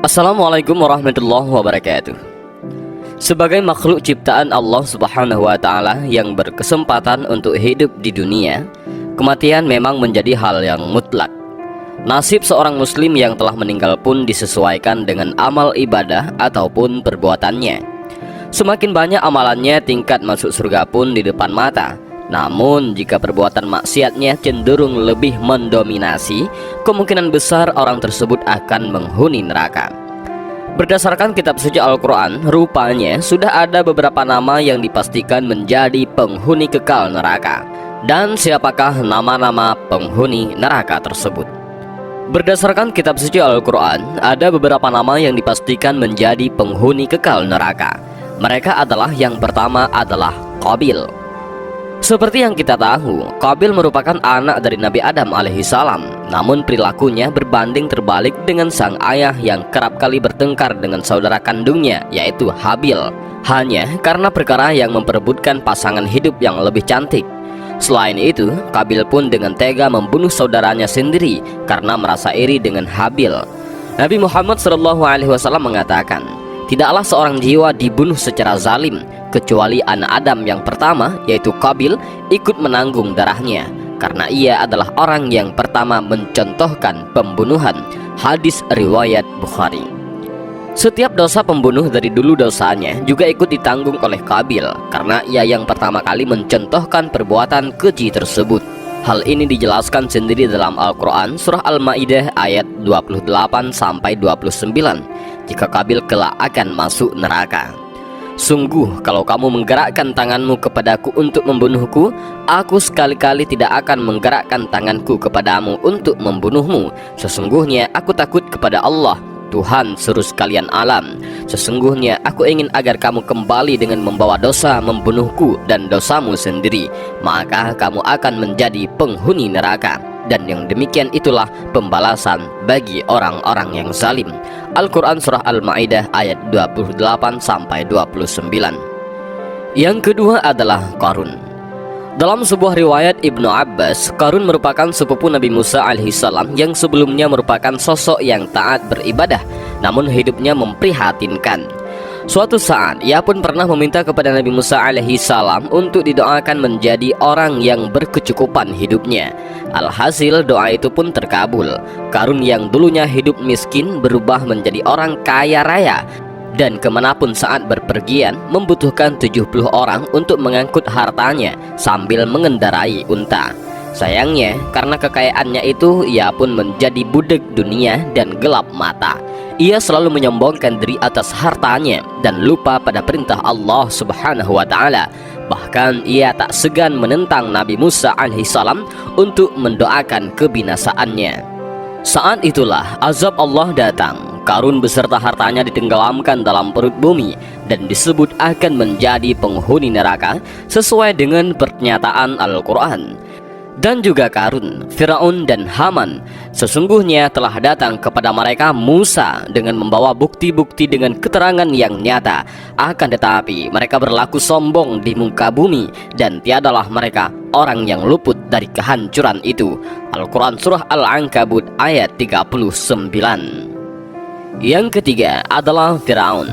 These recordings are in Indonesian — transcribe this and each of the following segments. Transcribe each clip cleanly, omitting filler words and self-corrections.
Assalamualaikum warahmatullahi wabarakatuh. Sebagai makhluk ciptaan Allah Subhanahu wa Ta'ala yang berkesempatan untuk hidup di dunia, kematian memang menjadi hal yang mutlak. Nasib seorang muslim yang telah meninggal pun disesuaikan dengan amal ibadah ataupun perbuatannya. Semakin banyak amalannya, tingkat masuk surga pun di depan mata. Namun jika perbuatan maksiatnya cenderung lebih mendominasi, kemungkinan besar orang tersebut akan menghuni neraka. Berdasarkan kitab suci Al-Quran, rupanya sudah ada beberapa nama yang dipastikan menjadi penghuni kekal neraka. Dan siapakah nama-nama penghuni neraka tersebut? Berdasarkan kitab suci Al-Quran, ada beberapa nama yang dipastikan menjadi penghuni kekal neraka. Mereka adalah, yang pertama adalah Qabil. Seperti yang kita tahu, Qabil merupakan anak dari Nabi Adam alaihissalam. Namun perilakunya berbanding terbalik dengan sang ayah yang kerap kali bertengkar dengan saudara kandungnya, yaitu Habil, hanya karena perkara yang memperebutkan pasangan hidup yang lebih cantik. Selain itu, Qabil pun dengan tega membunuh saudaranya sendiri karena merasa iri dengan Habil. Nabi Muhammad SAW mengatakan, tidaklah seorang jiwa dibunuh secara zalim kecuali anak Adam yang pertama, yaitu Qabil, ikut menanggung darahnya, karena ia adalah orang yang pertama mencontohkan pembunuhan. Hadis riwayat Bukhari. Setiap dosa pembunuh dari dulu dosanya juga ikut ditanggung oleh Qabil, karena ia yang pertama kali mencontohkan perbuatan keji tersebut. Hal ini dijelaskan sendiri dalam Al-Quran surah Al-Ma'idah ayat 28-29, jika Qabil kelak akan masuk neraka. Sungguh kalau kamu menggerakkan tanganmu kepadaku untuk membunuhku, aku sekali-kali tidak akan menggerakkan tanganku kepadamu untuk membunuhmu. Sesungguhnya aku takut kepada Allah, Tuhan seluruh sekalian alam. Sesungguhnya aku ingin agar kamu kembali dengan membawa dosa membunuhku dan dosamu sendiri, maka kamu akan menjadi penghuni neraka. Dan yang demikian itulah pembalasan bagi orang-orang yang zalim. Al-Quran surah Al-Ma'idah ayat 28-29. Yang kedua adalah Qarun. Dalam sebuah riwayat Ibnu Abbas, Qarun merupakan sepupu Nabi Musa alaihissalam yang sebelumnya merupakan sosok yang taat beribadah, namun hidupnya memprihatinkan. Suatu saat ia pun pernah meminta kepada Nabi Musa alaihissalam untuk didoakan menjadi orang yang berkecukupan hidupnya. Alhasil doa itu pun terkabul. Qarun yang dulunya hidup miskin berubah menjadi orang kaya raya, dan kemanapun saat berpergian membutuhkan 70 orang untuk mengangkut hartanya sambil mengendarai unta. Sayangnya karena kekayaannya itu, ia pun menjadi budak dunia dan gelap mata. Ia selalu menyombongkan diri atas hartanya dan lupa pada perintah Allah Subhanahu wa Ta'ala. Bahkan ia tak segan menentang Nabi Musa alaihissalam untuk mendoakan kebinasaannya. Saat itulah azab Allah datang. Qarun beserta hartanya ditenggelamkan dalam perut bumi dan disebut akan menjadi penghuni neraka sesuai dengan pernyataan Al-Quran. Dan juga Qarun, Firaun dan Haman sesungguhnya telah datang kepada mereka Musa dengan membawa bukti-bukti dengan keterangan yang nyata. Akan tetapi mereka berlaku sombong di muka bumi, dan tiadalah mereka orang yang luput dari kehancuran itu. Al-Quran surah Al-Ankabut ayat 39. Yang ketiga adalah Firaun.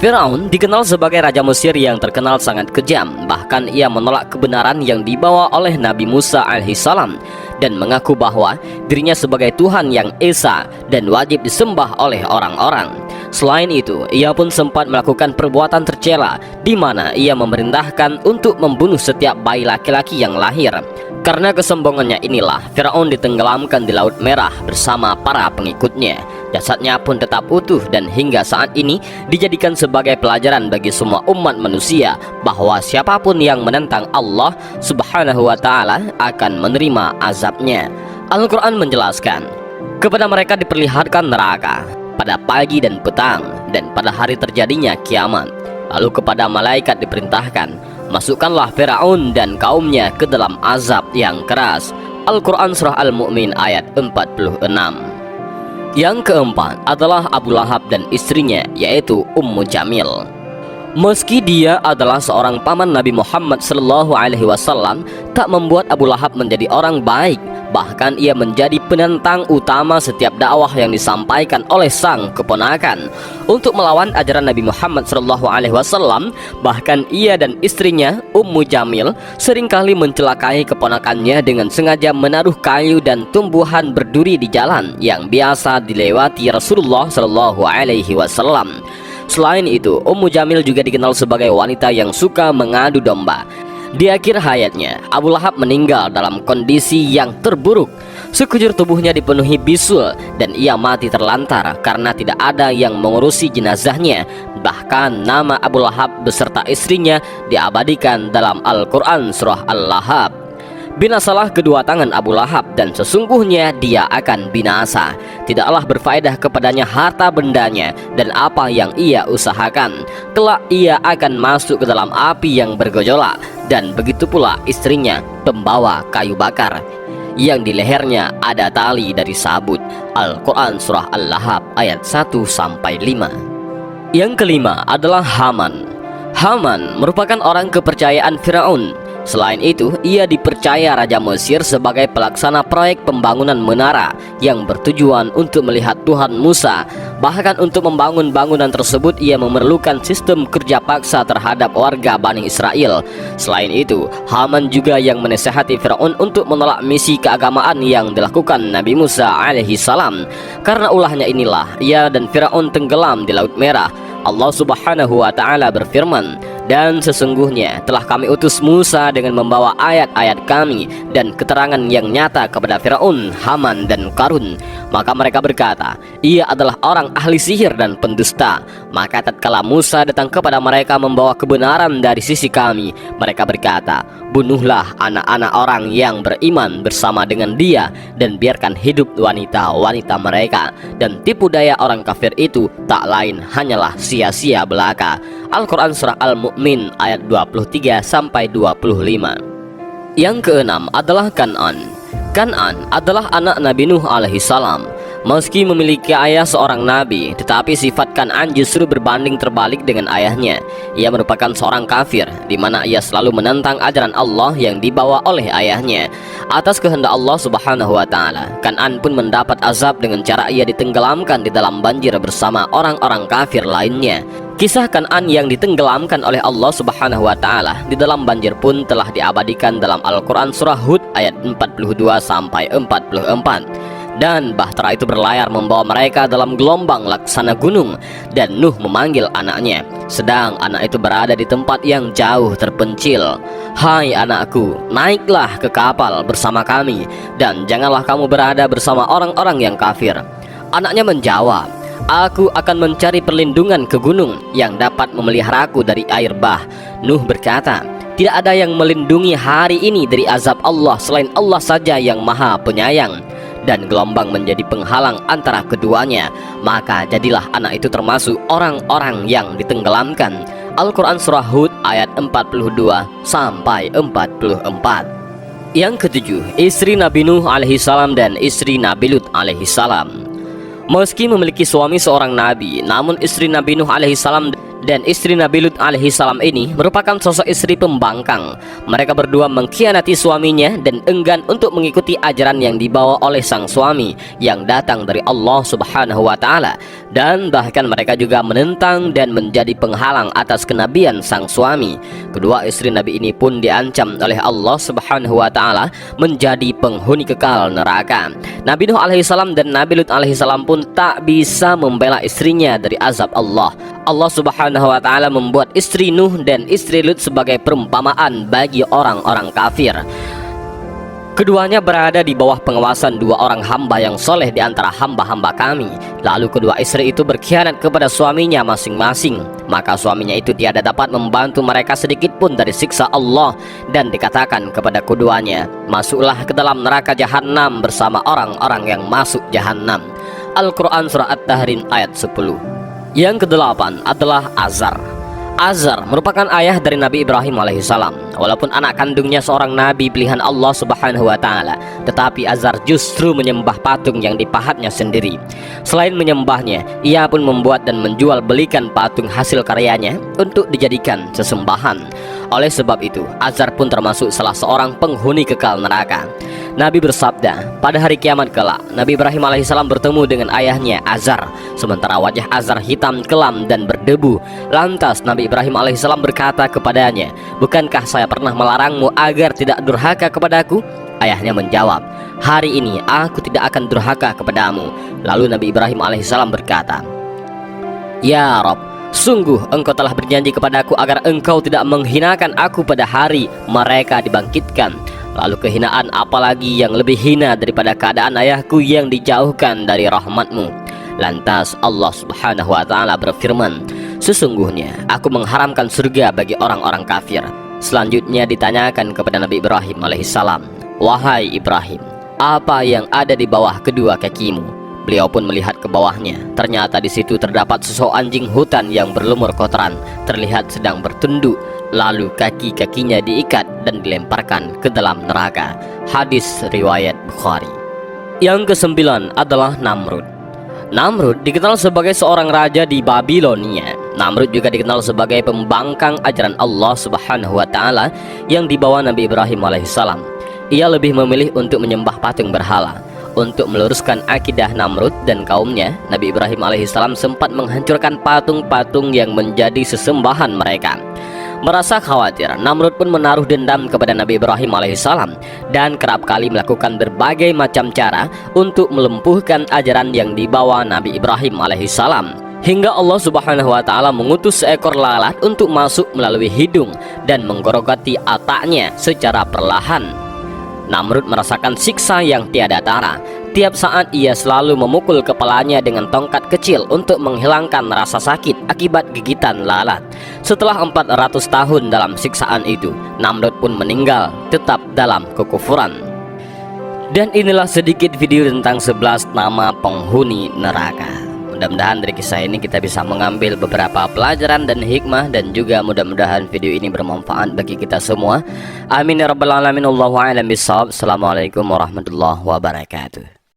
Firaun dikenal sebagai raja Mesir yang terkenal sangat kejam. Bahkan ia menolak kebenaran yang dibawa oleh Nabi Musa alaihissalam dan mengaku bahwa dirinya sebagai Tuhan yang esa dan wajib disembah oleh orang-orang. Selain itu, ia pun sempat melakukan perbuatan tercela di mana ia memerintahkan untuk membunuh setiap bayi laki-laki yang lahir. Karena kesombongannya inilah, Firaun ditenggelamkan di Laut Merah bersama para pengikutnya. Jasadnya pun tetap utuh dan hingga saat ini dijadikan sebagai pelajaran bagi semua umat manusia bahwa siapapun yang menentang Allah Subhanahu wa Ta'ala akan menerima azabnya. Al-Quran menjelaskan, kepada mereka diperlihatkan neraka pada pagi dan petang, dan pada hari terjadinya kiamat. Lalu kepada malaikat diperintahkan, masukkanlah Firaun dan kaumnya ke dalam azab yang keras. Al-Quran surah Al-Mu'min ayat 46. Yang keempat adalah Abu Lahab dan istrinya, yaitu Ummu Jamil. Meski dia adalah seorang paman Nabi Muhammad SAW, tak membuat Abu Lahab menjadi orang baik. Bahkan ia menjadi penentang utama setiap dakwah yang disampaikan oleh sang keponakan untuk melawan ajaran Nabi Muhammad SAW. Bahkan ia dan istrinya Ummu Jamil seringkali mencelakai keponakannya dengan sengaja menaruh kayu dan tumbuhan berduri di jalan yang biasa dilewati Rasulullah SAW. Selain itu, Ummu Jamil juga dikenal sebagai wanita yang suka mengadu domba. Di akhir hayatnya, Abu Lahab meninggal dalam kondisi yang terburuk. Sekujur tubuhnya dipenuhi bisul dan ia mati terlantar karena tidak ada yang mengurusi jenazahnya. Bahkan nama Abu Lahab beserta istrinya diabadikan dalam Al-Quran surah Al-Lahab. Binasalah kedua tangan Abu Lahab dan sesungguhnya dia akan binasa. Tidaklah berfaedah kepadanya harta bendanya dan apa yang ia usahakan. Kelak ia akan masuk ke dalam api yang bergejolak. Dan begitu pula istrinya, pembawa kayu bakar, yang di lehernya ada tali dari sabut. Al-Quran surah Al-Lahab ayat 1-5. Yang kelima adalah Haman. Haman merupakan orang kepercayaan Firaun. Selain itu, ia dipercaya Raja Mesir sebagai pelaksana proyek pembangunan menara yang bertujuan untuk melihat Tuhan Musa. Bahkan untuk membangun bangunan tersebut, ia memerlukan sistem kerja paksa terhadap warga Bani Israel. Selain itu, Haman juga yang menasihati Firaun untuk menolak misi keagamaan yang dilakukan Nabi Musa alaihissalam. Karena ulahnya inilah, ia dan Firaun tenggelam di Laut Merah. Allah Subhanahu wa Ta'ala berfirman, "Dan sesungguhnya telah kami utus Musa dengan membawa ayat-ayat kami dan keterangan yang nyata kepada Firaun, Haman, dan Qarun. Maka mereka berkata, ia adalah orang ahli sihir dan pendusta. Maka tatkala Musa datang kepada mereka membawa kebenaran dari sisi kami, mereka berkata, bunuhlah anak-anak orang yang beriman bersama dengan dia dan biarkan hidup wanita-wanita mereka. Dan tipu daya orang kafir itu tak lain hanyalah sia-sia belaka." Al-Quran surah Al-Mu'min ayat 23-25. Yang keenam adalah Kan'an. Kan'an adalah anak Nabi Nuh alaihissalam. Meski memiliki ayah seorang nabi, tetapi sifat Kan'an justru berbanding terbalik dengan ayahnya. Ia merupakan seorang kafir, di mana ia selalu menentang ajaran Allah yang dibawa oleh ayahnya. Atas kehendak Allah Subhanahu wa Ta'ala, Kan'an pun mendapat azab dengan cara ia ditenggelamkan di dalam banjir bersama orang-orang kafir lainnya. Kisah Kan'an yang ditenggelamkan oleh Allah Subhanahu wa Ta'ala di dalam banjir pun telah diabadikan dalam Al-Quran surah Hud ayat 42-44. Dan bahtera itu berlayar membawa mereka dalam gelombang laksana gunung. Dan Nuh memanggil anaknya, sedang anak itu berada di tempat yang jauh terpencil. "Hai anakku, naiklah ke kapal bersama kami, dan janganlah kamu berada bersama orang-orang yang kafir." Anaknya menjawab, "Aku akan mencari perlindungan ke gunung yang dapat memeliharaku dari air bah." Nuh berkata, "Tidak ada yang melindungi hari ini dari azab Allah selain Allah saja yang maha penyayang." Dan gelombang menjadi penghalang antara keduanya. Maka jadilah anak itu termasuk orang-orang yang ditenggelamkan. Al-Quran surah Hud ayat 42-44. Yang ketujuh, istri Nabi Nuh alaihissalam dan istri Nabi Lut alaihissalam. Meski memiliki suami seorang nabi, namun istri Nabi Nuh alaihissalam dan istri Nabi Lut alaihissalam ini merupakan sosok istri pembangkang. Mereka berdua mengkhianati suaminya dan enggan untuk mengikuti ajaran yang dibawa oleh sang suami yang datang dari Allah Subhanahu wa Ta'ala. Dan bahkan mereka juga menentang dan menjadi penghalang atas kenabian sang suami. Kedua istri Nabi ini pun diancam oleh Allah Subhanahu wa Ta'ala menjadi penghuni kekal neraka. Nabi Nuh alaihissalam dan Nabi Lut alaihissalam pun tak bisa membela istrinya dari azab Allah. Allah Subhanahu wa Ta'ala membuat istri Nuh dan istri Lut sebagai perumpamaan bagi orang-orang kafir. Keduanya berada di bawah pengawasan dua orang hamba yang soleh di antara hamba-hamba kami. Lalu kedua istri itu berkhianat kepada suaminya masing-masing. Maka suaminya itu tiada dapat membantu mereka sedikit pun dari siksa Allah. Dan dikatakan kepada keduanya, masuklah ke dalam neraka Jahannam bersama orang-orang yang masuk Jahannam. Al-Quran surah At-Tahrim ayat 10. Yang kedelapan adalah Azar. Azar merupakan ayah dari Nabi Ibrahim alaihissalam. Walaupun anak kandungnya seorang nabi pilihan Allah subhanahu wa ta'ala, tetapi Azar justru menyembah patung yang dipahatnya sendiri. Selain menyembahnya, ia pun membuat dan menjual belikan patung hasil karyanya untuk dijadikan sesembahan. Oleh sebab itu, Azar pun termasuk salah seorang penghuni kekal neraka. Nabi bersabda, pada hari kiamat kelak, Nabi Ibrahim alaihissalam bertemu dengan ayahnya Azar, sementara wajah Azar hitam kelam dan berdebu. Lantas Nabi Ibrahim alaihissalam berkata kepadanya, bukankah saya pernah melarangmu agar tidak durhaka kepadaku? Ayahnya menjawab, hari ini aku tidak akan durhaka kepadamu. Lalu Nabi Ibrahim alaihissalam berkata, ya Rob, sungguh engkau telah berjanji kepadaku agar engkau tidak menghinakan aku pada hari mereka dibangkitkan. Lalu kehinaan apalagi yang lebih hina daripada keadaan ayahku yang dijauhkan dari rahmatmu? Lantas Allah subhanahu wa ta'ala berfirman, sesungguhnya aku mengharamkan surga bagi orang-orang kafir. Selanjutnya ditanyakan kepada Nabi Ibrahim alaihissalam, wahai Ibrahim, apa yang ada di bawah kedua kakimu? Beliau pun melihat ke bawahnya. Ternyata di situ terdapat sosok anjing hutan yang berlumur kotoran, terlihat sedang bertunduk. Lalu kaki-kakinya diikat dan dilemparkan ke dalam neraka. Hadis riwayat Bukhari. Yang kesembilan adalah Namrud. Namrud dikenal sebagai seorang raja di Babilonia. Namrud juga dikenal sebagai pembangkang ajaran Allah subhanahu wa ta'ala yang dibawa Nabi Ibrahim alaihissalam. Ia lebih memilih untuk menyembah patung berhala. Untuk meluruskan akidah Namrud dan kaumnya, Nabi Ibrahim alaihissalam sempat menghancurkan patung-patung yang menjadi sesembahan mereka. Merasa khawatir, Namrud pun menaruh dendam kepada Nabi Ibrahim alaihissalam dan kerap kali melakukan berbagai macam cara untuk melumpuhkan ajaran yang dibawa Nabi Ibrahim alaihissalam. Hingga Allah subhanahu wa ta'ala mengutus seekor lalat untuk masuk melalui hidung dan menggerogoti otaknya secara perlahan. Namrud merasakan siksa yang tiada tara. Tiap saat ia selalu memukul kepalanya dengan tongkat kecil untuk menghilangkan rasa sakit akibat gigitan lalat. Setelah 400 tahun dalam siksaan itu, Namrud pun meninggal tetap dalam kekufuran. Dan inilah sedikit video tentang 11 nama penghuni neraka. Mudah-mudahan dari kisah ini kita bisa mengambil beberapa pelajaran dan hikmah, dan juga mudah-mudahan video ini bermanfaat bagi kita semua. Amin ya rabbal alamin. Allahu a'lam bishawab. Assalamualaikum warahmatullahi wabarakatuh.